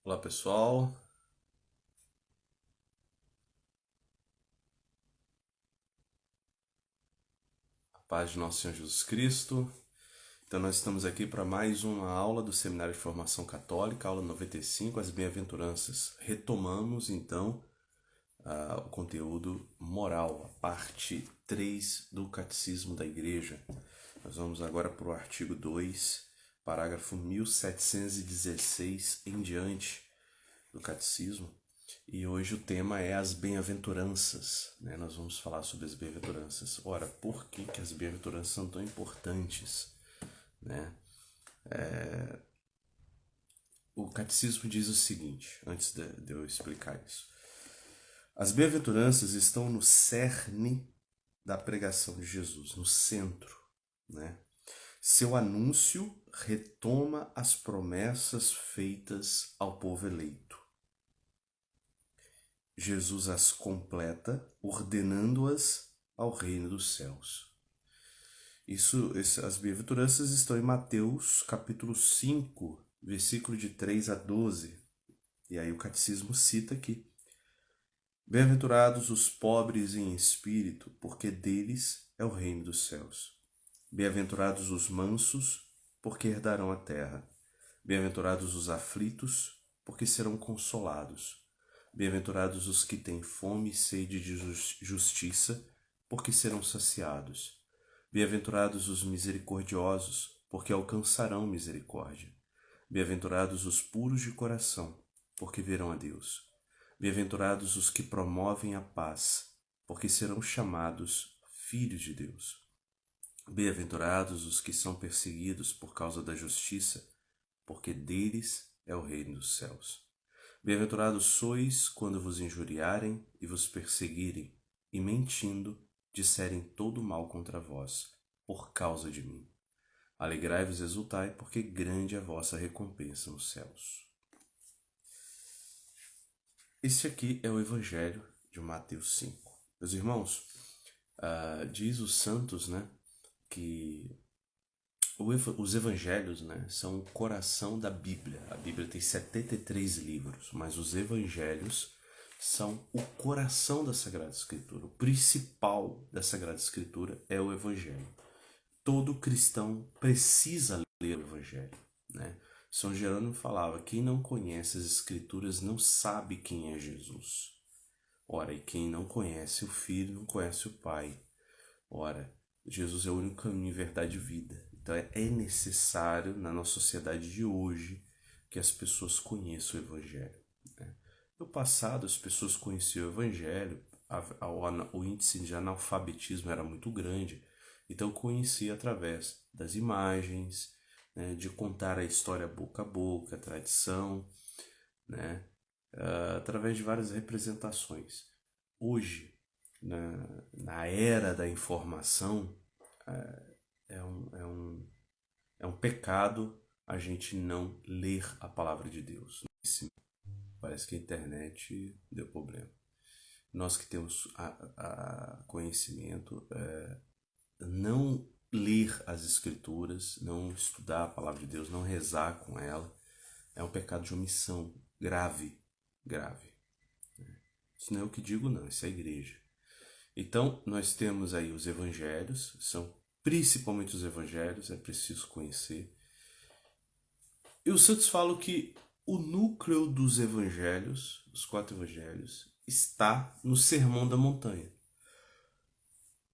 Olá pessoal, a paz de nosso Senhor Jesus Cristo. Então nós estamos aqui para mais uma aula do Seminário de Formação Católica, aula 95, as Bem-aventuranças. Retomamos então o conteúdo moral, a parte 3 do Catecismo da Igreja. Nós vamos agora para o artigo 2, parágrafo 1716 em diante do Catecismo. E hoje o tema é as bem-aventuranças, né? Nós vamos falar sobre as bem-aventuranças. Ora, por que as bem-aventuranças são tão importantes, né? O catecismo diz o seguinte, antes de eu explicar isso. As bem-aventuranças estão no cerne da pregação de Jesus, no centro, né? Seu anúncio retoma as promessas feitas ao povo eleito. Jesus as completa, ordenando-as ao reino dos céus. As bem-aventuranças estão em Mateus capítulo 5, versículo de 3 a 12. E aí o catecismo cita aqui: Bem-aventurados os pobres em espírito, porque deles é o reino dos céus. Bem-aventurados os mansos, porque herdarão a terra. Bem-aventurados os aflitos, porque serão consolados. Bem-aventurados os que têm fome e sede de justiça, porque serão saciados. Bem-aventurados os misericordiosos, porque alcançarão misericórdia. Bem-aventurados os puros de coração, porque verão a Deus. Bem-aventurados os que promovem a paz, porque serão chamados filhos de Deus. Bem-aventurados os que são perseguidos por causa da justiça, porque deles é o reino dos céus. Bem-aventurados sois quando vos injuriarem e vos perseguirem, e mentindo, disserem todo mal contra vós, por causa de mim. Alegrai-vos e exultai, porque grande é a vossa recompensa nos céus. Este aqui é o Evangelho de Mateus 5. Meus irmãos, diz os santos, né, que os evangelhos, né, são o coração da Bíblia. A Bíblia tem 73 livros, mas os evangelhos são o coração da Sagrada Escritura. O principal da Sagrada Escritura é o evangelho. Todo cristão precisa ler o evangelho, né? São Jerônimo falava: quem não conhece as Escrituras não sabe quem é Jesus. Ora, e quem não conhece o Filho não conhece o Pai. Ora, Jesus é o único caminho, verdade e vida. Então é necessário, na nossa sociedade de hoje, que as pessoas conheçam o Evangelho, né? No passado, as pessoas conheciam o Evangelho, o índice de analfabetismo era muito grande, então conhecia através das imagens, né, de contar a história boca a boca, a tradição, né, através de várias representações. Hoje, na era da informação, é um, é, um, é um pecado a gente não ler a palavra de Deus. Parece que a internet deu problema. Nós que temos conhecimento, não ler as escrituras, não estudar a palavra de Deus, não rezar com ela, é um pecado de omissão grave, grave. Isso não é o que digo, não, isso é a igreja. Então, nós temos aí os evangelhos, são principalmente os evangelhos, é preciso conhecer. E os santos falam que o núcleo dos evangelhos, os 4 evangelhos, está no Sermão da Montanha.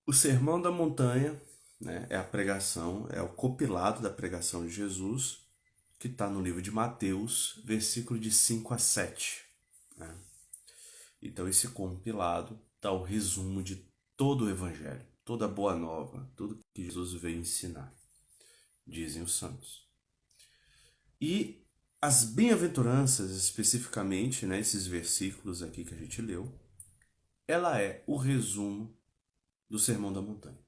O Sermão da Montanha, né, é a pregação, é o compilado da pregação de Jesus, que está no livro de Mateus, versículo de 5 a 7. Né? Então, esse compilado dá o resumo de todo o Evangelho, toda a boa nova, tudo que Jesus veio ensinar, dizem os santos. E as bem-aventuranças, especificamente, né, esses versículos aqui que a gente leu, ela é o resumo do Sermão da Montanha.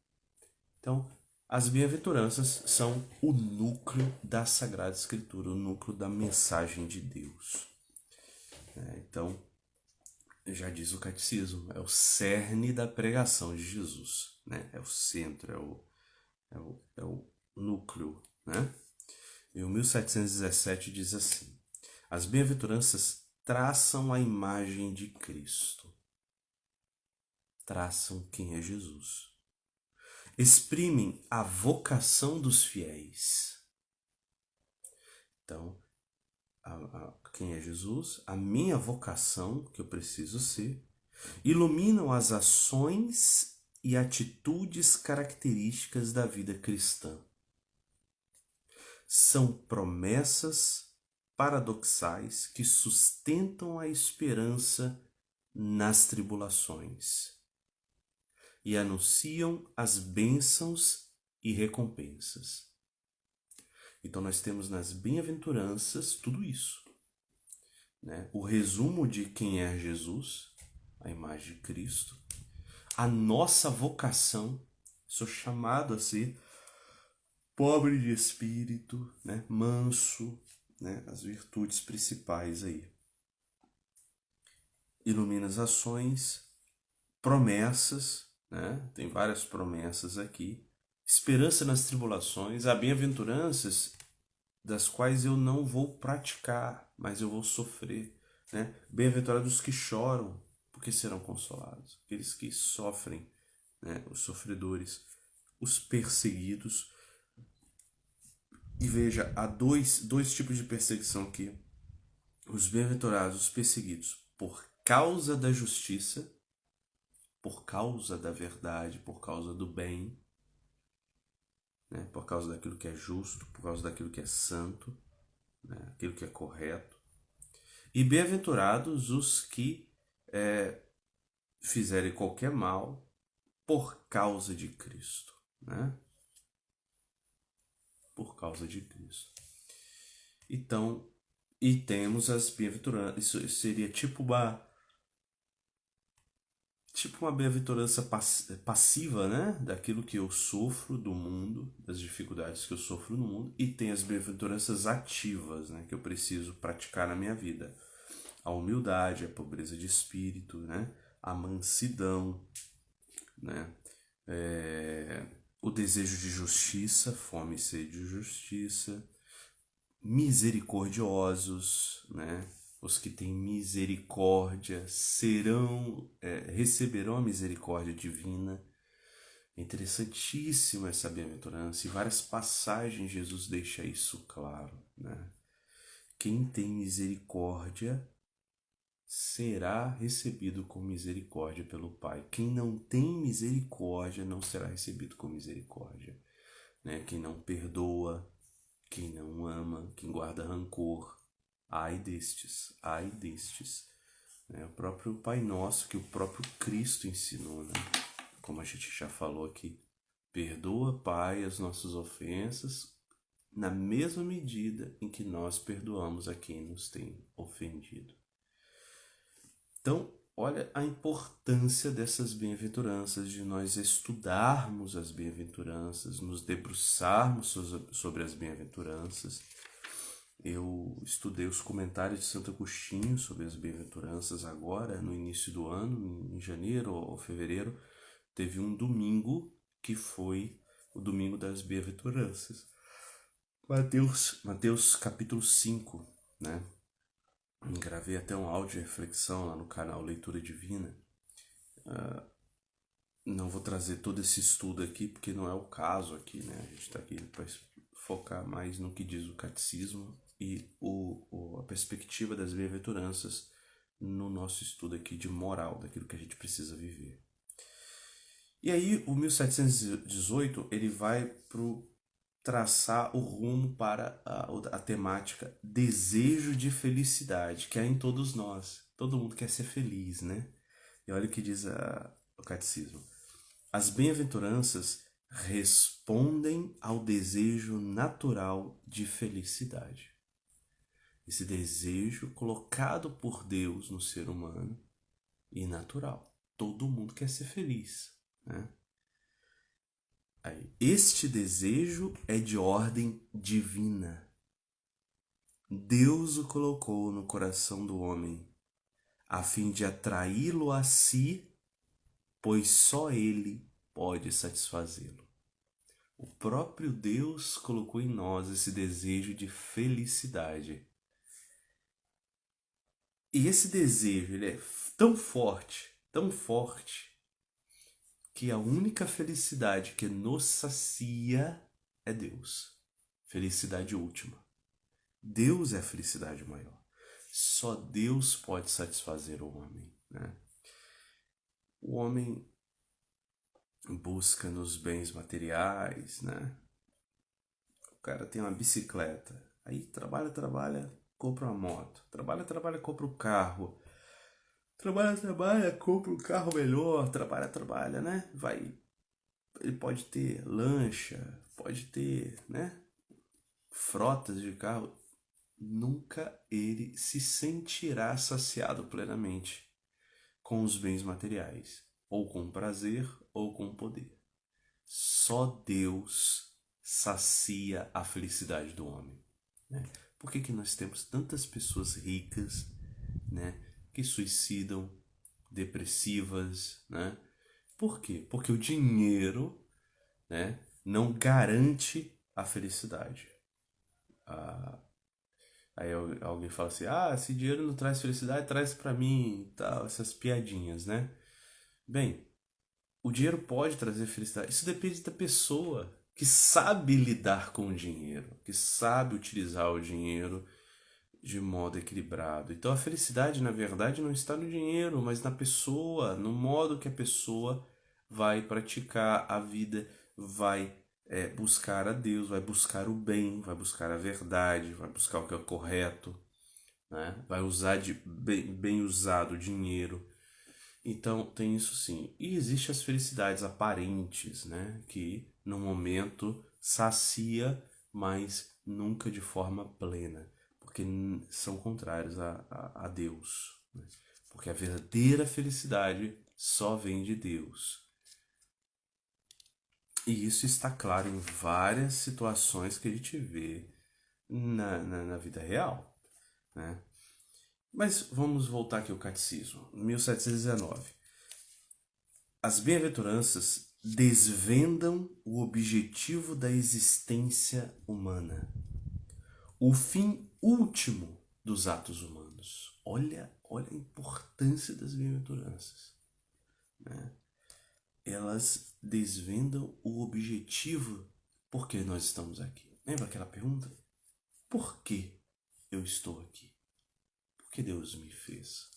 Então, as bem-aventuranças são o núcleo da Sagrada Escritura, o núcleo da mensagem de Deus. Então, já diz o catecismo, é o cerne da pregação de Jesus, né? É o centro, é o núcleo, né? E o 1717 diz assim: As bem-aventuranças traçam a imagem de Cristo, traçam quem é Jesus, exprimem a vocação dos fiéis. Então, quem é Jesus, a minha vocação, que eu preciso ser, iluminam as ações e atitudes características da vida cristã. São promessas paradoxais que sustentam a esperança nas tribulações e anunciam as bênçãos e recompensas. Então nós temos nas bem-aventuranças tudo isso, né? O resumo de quem é Jesus, a imagem de Cristo, a nossa vocação, sou chamado a ser pobre de espírito, né? Manso, né? As virtudes principais aí. Ilumina as ações, promessas, né? Tem várias promessas aqui. Esperança nas tribulações, há bem-aventuranças das quais eu não vou praticar, mas eu vou sofrer, né? Bem-aventurados os que choram, porque serão consolados. Aqueles que sofrem, né? Os sofredores, os perseguidos. E veja, há dois tipos de perseguição aqui. Os bem-aventurados, os perseguidos, por causa da justiça, por causa da verdade, por causa do bem, né? Por causa daquilo que é justo, por causa daquilo que é santo, né? Aquilo que é correto. E bem-aventurados os que fizerem qualquer mal por causa de Cristo, né? Por causa de Cristo. Então, e temos as bem-aventuranças. Isso seria tipo uma bem-aventurança passiva, né? Daquilo que eu sofro do mundo, das dificuldades que eu sofro no mundo. E tem as bem-aventuranças ativas, né? Que eu preciso praticar na minha vida. A humildade, a pobreza de espírito, né? A mansidão, né? O desejo de justiça, fome e sede de justiça, misericordiosos, né? Os que têm misericórdia receberão a misericórdia divina. É interessantíssima essa bem-aventurança. Em várias passagens Jesus deixa isso claro, né? Quem tem misericórdia será recebido com misericórdia pelo Pai. Quem não tem misericórdia não será recebido com misericórdia, né? Quem não perdoa, quem não ama, quem guarda rancor, ai destes, ai destes. Né? O próprio Pai Nosso, que o próprio Cristo ensinou, né? Como a gente já falou aqui, perdoa, Pai, as nossas ofensas, na mesma medida em que nós perdoamos a quem nos tem ofendido. Então, olha a importância dessas bem-aventuranças, de nós estudarmos as bem-aventuranças, nos debruçarmos sobre as bem-aventuranças. Eu estudei os comentários de Santo Agostinho sobre as bem-aventuranças agora, no início do ano, em janeiro ou fevereiro, teve um domingo que foi o domingo das bem-aventuranças. Mateus capítulo 5, né? Gravei até um áudio de reflexão lá no canal Leitura Divina. Não vou trazer todo esse estudo aqui, porque não é o caso aqui, né? A gente está aqui para focar mais no que diz o catecismo e a perspectiva das bem-aventuranças no nosso estudo aqui de moral, daquilo que a gente precisa viver. E aí, o 1718, ele vai traçar o rumo para a temática desejo de felicidade, que há em todos nós. Todo mundo quer ser feliz, né? E olha o que diz o catecismo. As bem-aventuranças respondem ao desejo natural de felicidade. Esse desejo colocado por Deus no ser humano e natural. Todo mundo quer ser feliz, né? Este desejo é de ordem divina. Deus o colocou no coração do homem, a fim de atraí-lo a si, pois só ele pode satisfazê-lo. O próprio Deus colocou em nós esse desejo de felicidade. E esse desejo, ele é tão forte, que a única felicidade que nos sacia é Deus. Felicidade última. Deus é a felicidade maior. Só Deus pode satisfazer o homem, né? O homem busca nos bens materiais, né? O cara tem uma bicicleta, aí trabalha, compra uma moto. Trabalha, compra um carro. Trabalha, compra um carro melhor. Trabalha, né? Ele pode ter lancha, pode ter, né? Frotas de carro. Nunca ele se sentirá saciado plenamente com os bens materiais, ou com prazer, ou com poder. Só Deus sacia a felicidade do homem, né? Por que nós temos tantas pessoas ricas, né, que suicidam, depressivas, né? Por quê? Porque o dinheiro, né, não garante a felicidade. Aí alguém fala assim: ah, esse dinheiro não traz felicidade, traz pra mim e tal, essas piadinhas, né? Bem, o dinheiro pode trazer felicidade. Isso depende da pessoa que sabe lidar com o dinheiro, que sabe utilizar o dinheiro de modo equilibrado. Então a felicidade, na verdade, não está no dinheiro, mas na pessoa, no modo que a pessoa vai praticar a vida, vai buscar a Deus, vai buscar o bem, vai buscar a verdade, vai buscar o que é correto, né? Vai usar de bem usado o dinheiro. Então tem isso sim. E existem as felicidades aparentes, né? Que no momento sacia, mas nunca de forma plena, porque são contrários a Deus, né? Porque a verdadeira felicidade só vem de Deus. E isso está claro em várias situações que a gente vê na vida real, né? Mas vamos voltar aqui ao Catecismo, 1719. As bem-aventuranças desvendam o objetivo da existência humana, o fim último dos atos humanos. Olha a importância das bem-aventuranças, né? Elas desvendam o objetivo por que nós estamos aqui. Lembra aquela pergunta? Por que eu estou aqui? Por que Deus me fez?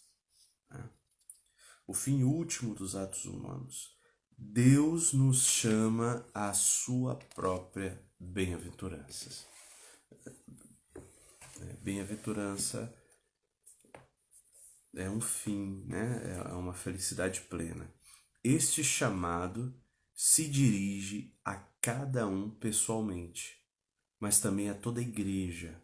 Né? O fim último dos atos humanos. Deus nos chama à sua própria bem-aventurança. Bem-aventurança é um fim, né? É uma felicidade plena. Este chamado se dirige a cada um pessoalmente, mas também a toda a igreja,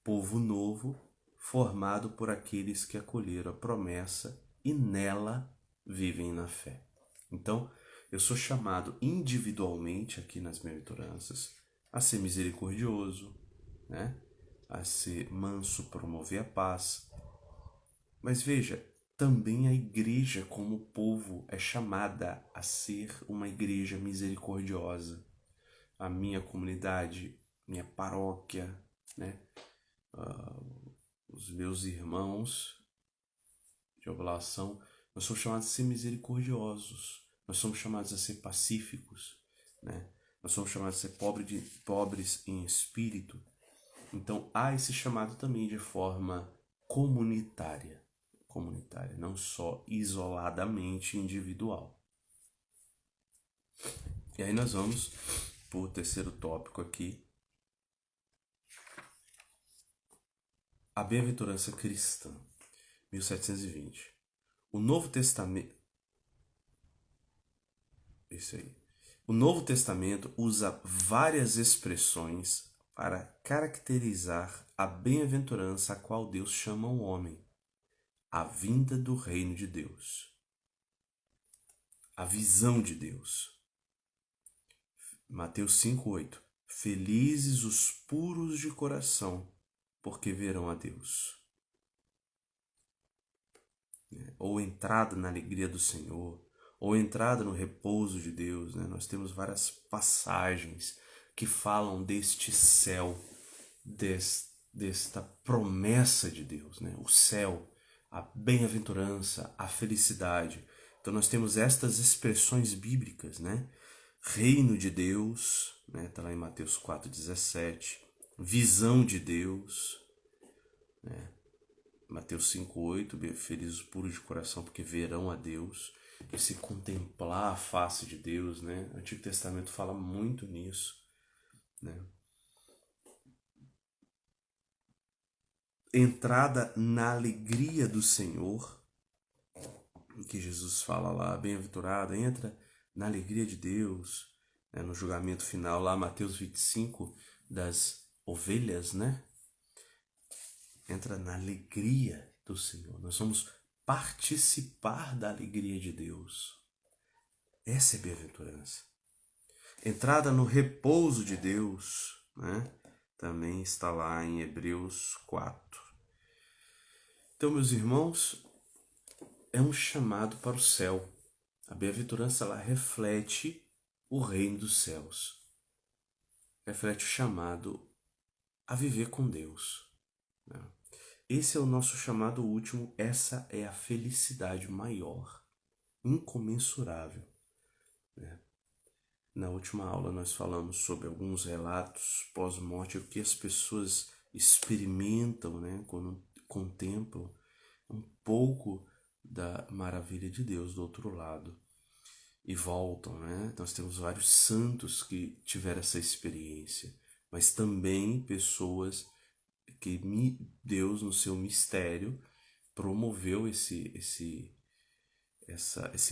povo novo, formado por aqueles que acolheram a promessa e nela vivem na fé. Então, eu sou chamado individualmente aqui nas bem-aventuranças a ser misericordioso, né? A ser manso, promover a paz. Mas veja, também a igreja como povo é chamada a ser uma igreja misericordiosa. A minha comunidade, minha paróquia, né? Os meus irmãos de oblação, nós somos chamados a ser misericordiosos, nós somos chamados a ser pacíficos, né? Nós somos chamados a ser pobres em espírito. Então há esse chamado também de forma comunitária, não só isoladamente individual. E aí nós vamos para o terceiro tópico aqui, a bem-aventurança cristã, 1720. O Novo Testamento. Isso aí. O Novo Testamento usa várias expressões para caracterizar a bem-aventurança a qual Deus chama o homem, a vinda do reino de Deus, a visão de Deus. Mateus 5:8. Felizes os puros de coração, porque verão a Deus. Ou entrada na alegria do Senhor, ou entrada no repouso de Deus, né? Nós temos várias passagens que falam deste céu, desta promessa de Deus, né? O céu, a bem-aventurança, a felicidade. Então nós temos estas expressões bíblicas, né? Reino de Deus, né? Tá lá em Mateus 4,17. Visão de Deus, né? Mateus 5,8. Felizes os puros de coração, porque verão a Deus. Esse contemplar a face de Deus, né? O Antigo Testamento fala muito nisso, né? Entrada na alegria do Senhor, que Jesus fala lá, bem-aventurado, entra na alegria de Deus, né? No julgamento final lá, Mateus 25, das ovelhas, né? Entra na alegria do Senhor. Nós vamos participar da alegria de Deus. Essa é bem-aventurança. Entrada no repouso de Deus, né? Também está lá em Hebreus 4. Então, meus irmãos, é um chamado para o céu. A bem-aventurança, ela reflete o reino dos céus. Reflete o chamado a viver com Deus, né? Esse é o nosso chamado último, essa é a felicidade maior, incomensurável, né? Na última aula nós falamos sobre alguns relatos pós-morte, o que as pessoas experimentam, né, quando contemplam um pouco da maravilha de Deus do outro lado e voltam, né? Nós temos vários santos que tiveram essa experiência, mas também pessoas que Deus, no seu mistério, promoveu esse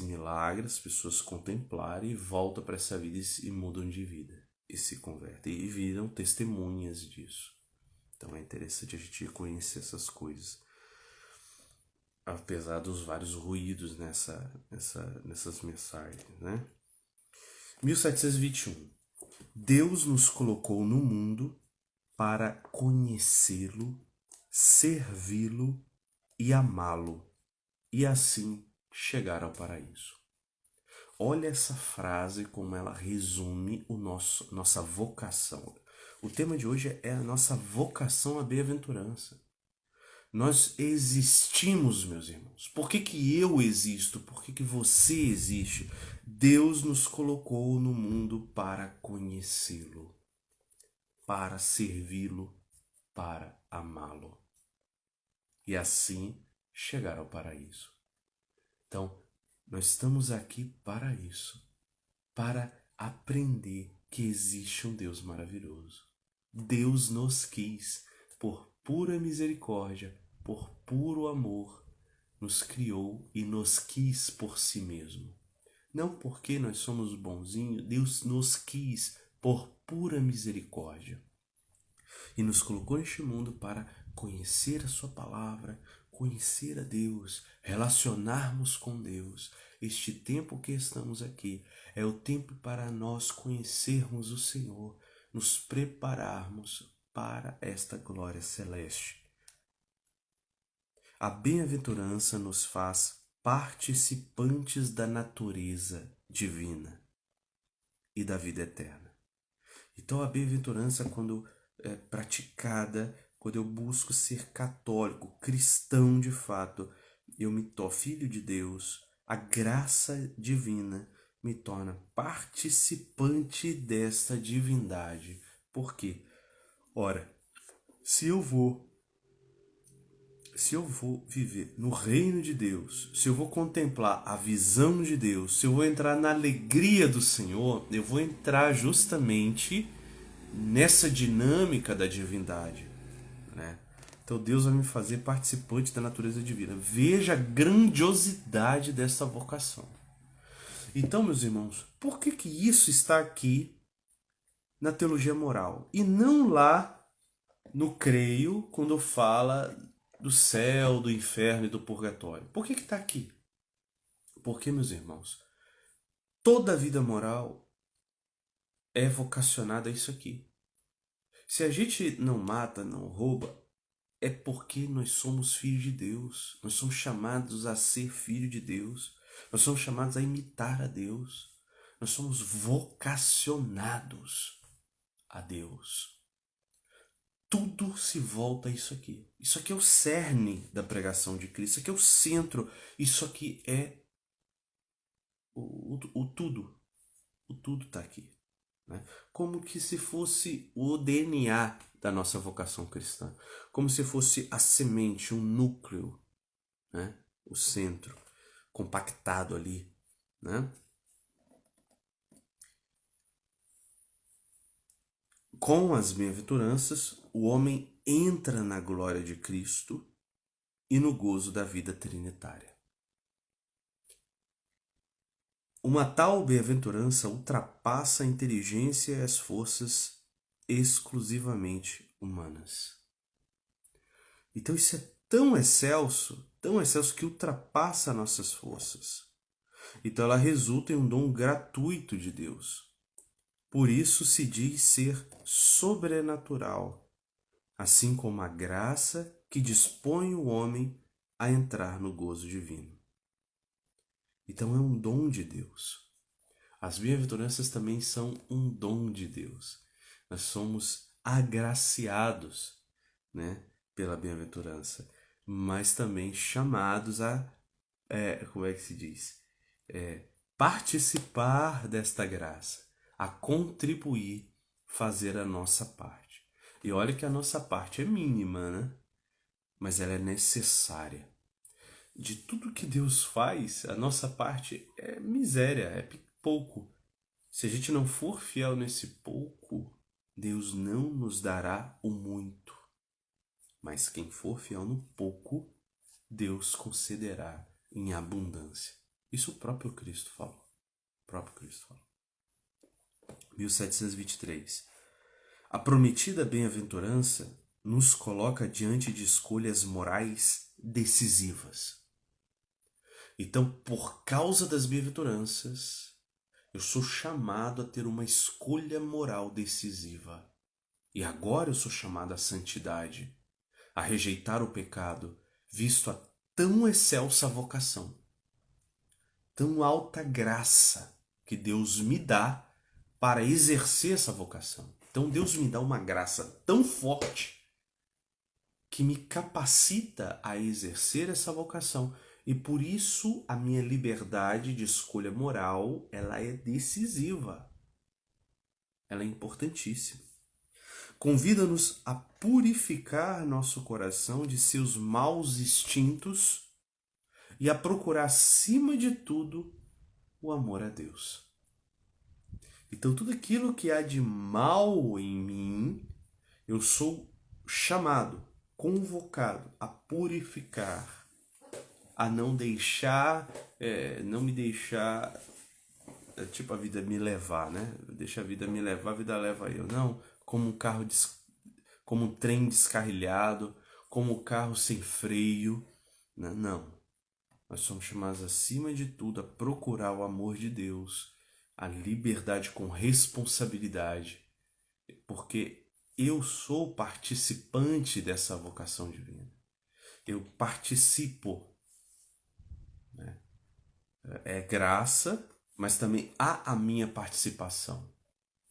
milagre, as pessoas contemplarem e voltam para essa vida e mudam de vida, e se convertem, e viram testemunhas disso. Então é interessante a gente conhecer essas coisas, apesar dos vários ruídos nessas mensagens, né? 1721. Deus nos colocou no mundo para conhecê-lo, servi-lo e amá-lo, e assim chegar ao paraíso. Olha essa frase como ela resume nossa vocação. O tema de hoje é a nossa vocação à bem-aventurança. Nós existimos, meus irmãos. Por que eu existo? Por que você existe? Deus nos colocou no mundo para conhecê-lo, para servi-lo, para amá-lo. E assim chegar ao paraíso. Então, nós estamos aqui para isso, para aprender que existe um Deus maravilhoso. Deus nos quis, por pura misericórdia, por puro amor, nos criou e nos quis por si mesmo. Não porque nós somos bonzinhos, Deus nos quis por pura misericórdia. E nos colocou neste mundo para conhecer a sua palavra, conhecer a Deus, relacionarmos com Deus. Este tempo que estamos aqui é o tempo para nós conhecermos o Senhor, nos prepararmos para esta glória celeste. A bem-aventurança nos faz participantes da natureza divina e da vida eterna. Então a bem-aventurança, quando é praticada, quando eu busco ser católico, cristão de fato, eu me torno filho de Deus, a graça divina me torna participante desta divindade. Por quê? Ora, se eu vou viver no reino de Deus, se eu vou contemplar a visão de Deus, se eu vou entrar na alegria do Senhor, eu vou entrar justamente nessa dinâmica da divindade, né? Então Deus vai me fazer participante da natureza divina. Veja a grandiosidade dessa vocação. Então, meus irmãos, por que isso está aqui na teologia moral e não lá no creio, quando fala do céu, do inferno e do purgatório? Por que está aqui? Porque, meus irmãos, toda a vida moral é vocacionada a isso aqui. Se a gente não mata, não rouba, é porque nós somos filhos de Deus. Nós somos chamados a ser filho de Deus. Nós somos chamados a imitar a Deus. Nós somos vocacionados a Deus. tudo se volta a isso aqui. Isso aqui é o cerne da pregação de Cristo. Isso aqui é o centro. Isso aqui é o tudo. O tudo está aqui. Né? Como que se fosse o DNA da nossa vocação cristã. Como se fosse a semente, um núcleo. Né? O centro. Compactado ali. Né? Com as bem-aventuranças, o homem entra na glória de Cristo e no gozo da vida trinitária. Uma tal bem-aventurança ultrapassa a inteligência e as forças exclusivamente humanas. Então isso é tão excelso que ultrapassa nossas forças. Então ela resulta em um dom gratuito de Deus. Por isso se diz ser sobrenatural, assim como a graça que dispõe o homem a entrar no gozo divino. Então é um dom de Deus. As bem-aventuranças também são um dom de Deus. Nós somos agraciados, né, pela bem-aventurança, mas também chamados a, como é que se diz? Participar desta graça, a contribuir, fazer a nossa parte. E olha que a nossa parte é mínima, né? Mas ela é necessária. De tudo que Deus faz, a nossa parte é miséria, é pouco. Se a gente não for fiel nesse pouco, Deus não nos dará o muito. Mas quem for fiel no pouco, Deus concederá em abundância. Isso o próprio Cristo falou. O próprio Cristo falou. 1723. A prometida bem-aventurança nos coloca diante de escolhas morais decisivas. Então, por causa das bem-aventuranças, eu sou chamado a ter uma escolha moral decisiva. E agora eu sou chamado à santidade, a rejeitar o pecado, visto a tão excelsa vocação, tão alta graça que Deus me dá para exercer essa vocação. Então Deus me dá uma graça tão forte que me capacita a exercer essa vocação. E por isso a minha liberdade de escolha moral, ela é decisiva. Ela é importantíssima. Convida-nos a purificar nosso coração de seus maus instintos e a procurar, acima de tudo, o amor a Deus. Então, tudo aquilo que há de mal em mim, eu sou chamado, convocado a purificar, a não deixar, não me deixar, tipo a vida me levar, né? Deixa a vida me levar, a vida leva eu. Não, como um carro, como um trem descarrilhado, como um carro sem freio. Não. Nós somos chamados, acima de tudo, a procurar o amor de Deus, a liberdade com responsabilidade, porque eu sou participante dessa vocação divina. Eu participo. Né? É graça, mas também há a minha participação,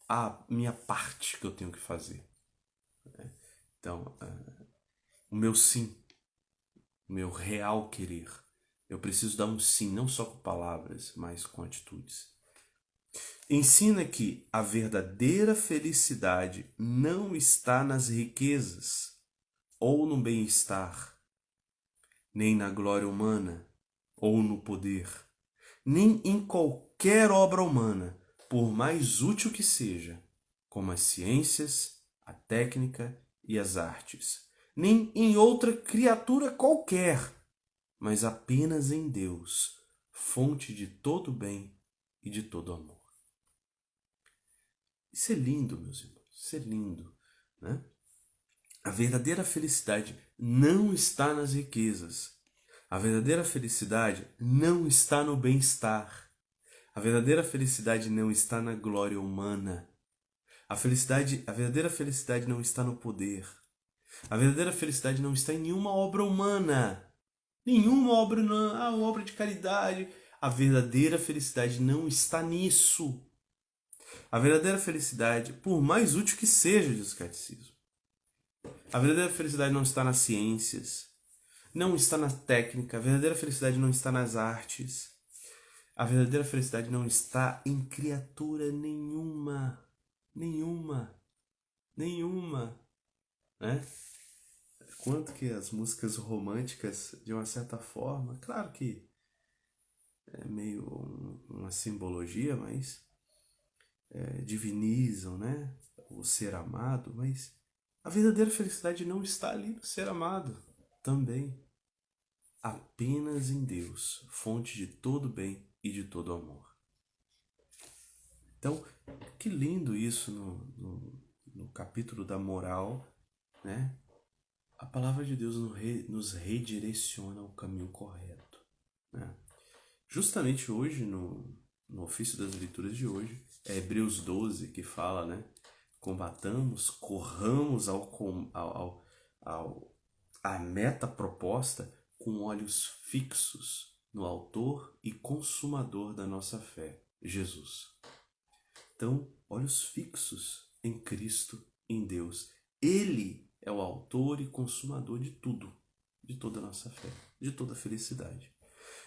há a minha parte que eu tenho que fazer. Então, o meu sim, o meu real querer. Eu preciso dar um sim, não só com palavras, mas com atitudes. Ensina que a verdadeira felicidade não está nas riquezas ou no bem-estar, nem na glória humana ou no poder, nem em qualquer obra humana, por mais útil que seja, como as ciências, a técnica e as artes, nem em outra criatura qualquer, mas apenas em Deus, fonte de todo bem e de todo amor. Isso é lindo, meus irmãos, isso é lindo, né? A verdadeira felicidade não está nas riquezas. A verdadeira felicidade não está no bem-estar. A verdadeira felicidade não está na glória humana. A verdadeira felicidade não está no poder. A verdadeira felicidade não está em nenhuma obra humana. Nenhuma obra, não, obra de caridade. A verdadeira felicidade não está nisso. A verdadeira felicidade, por mais útil que seja, diz o catecismo, A verdadeira felicidade não está nas ciências, não está na técnica, a verdadeira felicidade não está nas artes, a verdadeira felicidade não está em criatura nenhuma, nenhuma, nenhuma, né? Quanto que as músicas românticas, de uma certa forma, claro que é meio uma simbologia, mas divinizam, né? O ser amado, mas a verdadeira felicidade não está ali no ser amado também. Apenas em Deus, fonte de todo bem e de todo amor. Então, que lindo isso no capítulo da moral, né? A palavra de Deus nos redireciona ao caminho correto, né? Justamente hoje, no ofício das leituras de hoje, é Hebreus 12 que fala, né? Combatamos, corramos à meta proposta com olhos fixos no autor e consumador da nossa fé, Jesus. Então, olhos fixos em Cristo, em Deus. Ele é o autor e consumador de tudo, de toda a nossa fé, de toda a felicidade.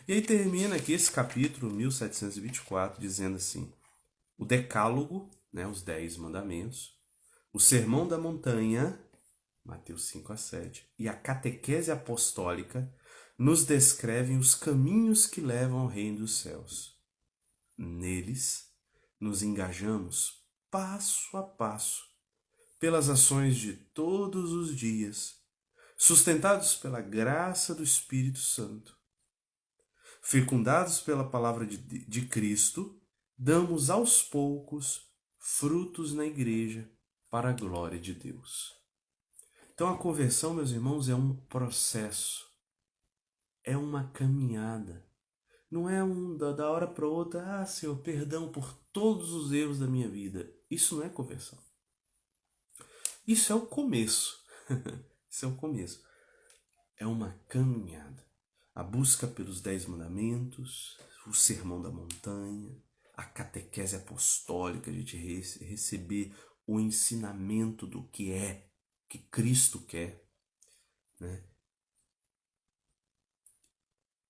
E aí termina aqui esse capítulo 1724 dizendo assim: o Decálogo, né, os 10 mandamentos, o Sermão da Montanha, Mateus 5 a 7, e a catequese apostólica nos descrevem os caminhos que levam ao reino dos céus. Neles, nos engajamos passo a passo pelas ações de todos os dias, sustentados pela graça do Espírito Santo. Fecundados pela palavra de Cristo, damos aos poucos frutos na igreja para a glória de Deus. Então a conversão, meus irmãos, é um processo, é uma caminhada. Não é da hora para outra, Senhor, perdão por todos os erros da minha vida. Isso não é conversão. Isso é o começo. Isso é o começo. É uma caminhada. A busca pelos 10 mandamentos, o sermão da montanha, a catequese apostólica, a gente receber o ensinamento do que Cristo quer, né?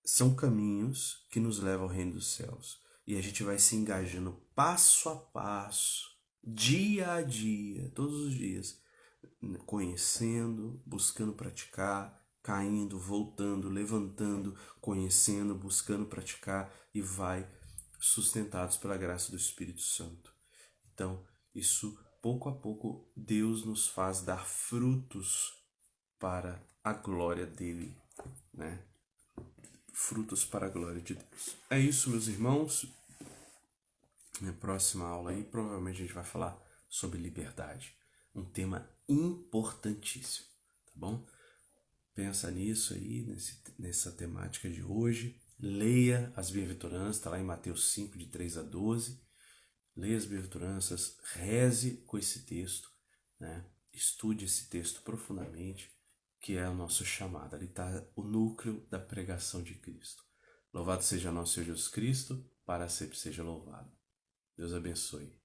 São caminhos que nos levam ao reino dos céus. E a gente vai se engajando passo a passo, dia a dia, todos os dias, conhecendo, buscando praticar, caindo, voltando, levantando, conhecendo, buscando praticar e vai sustentados pela graça do Espírito Santo. Então, isso pouco a pouco Deus nos faz dar frutos para a glória dele, né? Frutos para a glória de Deus. É isso, meus irmãos. Minha próxima aula aí, provavelmente a gente vai falar sobre liberdade. Um tema importantíssimo, tá bom? Pensa nisso aí, nessa temática de hoje. Leia as bem-aventuranças, está lá em Mateus 5, de 3 a 12. Leia as bem-aventuranças, reze com esse texto, né? Estude esse texto profundamente, que é o nosso chamado. Ali está o núcleo da pregação de Cristo. Louvado seja nosso Senhor Jesus Cristo, para sempre seja louvado. Deus abençoe.